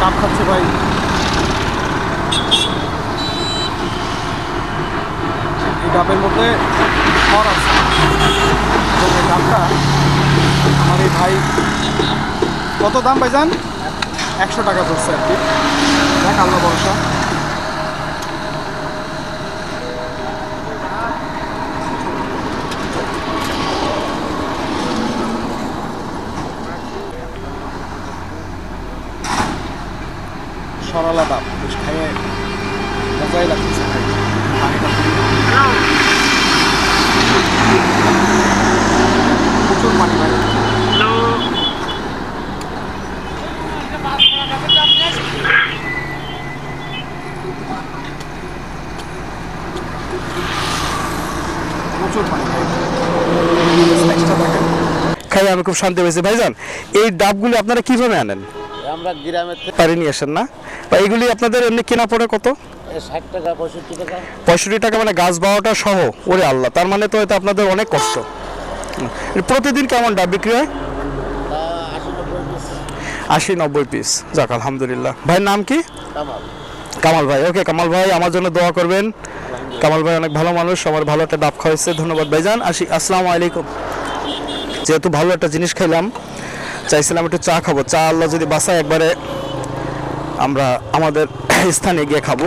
ডাব খাচ্ছে ভাই। এই ডাবের মধ্যে খড় আছে এবং এই ডাবটা আমার এই ভাই, কত দাম ভাইজান? 100 টাকা পড়ছে আর কি। দেখ আল্লাহ ভরসা। সরলা ডাব বেশ খাইয়ে মজাই লাগতেছে ভাই। পানিটা প্রচুর পানি ভাই। প্রচুর পানি খাই আমি খুব শান্তি পেয়েছি। ভাইজান, এই ডাবগুলি আপনারা কিভাবে আনেন? আমরা গ্রামের পারে নিয়ে আসেন না? বা এইগুলি আপনাদের এমনি কেনা পড়ে কত? 60 টাকা 65 টাকা। 65 টাকা মানে গাছ 12টা সহ? ওরে আল্লাহ, তার মানে তো এটা আপনাদের অনেক কষ্ট। প্রতিদিন কেমন ডাব বিক্রি হয়? 80-90 পিস। যাক আলহামদুলিল্লাহ। ভাইয়ের নাম কি? কামাল ভাই। ওকে কামাল ভাই, আমার জন্য দোয়া করবেন। কামাল ভাই অনেক ভালো মানুষ, আমার ভালো একটা ডাব খাওয়াইছে। ধন্যবাদ ভাইজান। আসসালামু আলাইকুম। যেহেতু ভালো একটা জিনিস খাইলাম, চাইছিলাম একটু চা খাবো। চা আল্লাহ যদি বাসায় একবারে আমরা আমাদের স্থানে গিয়ে খাবো।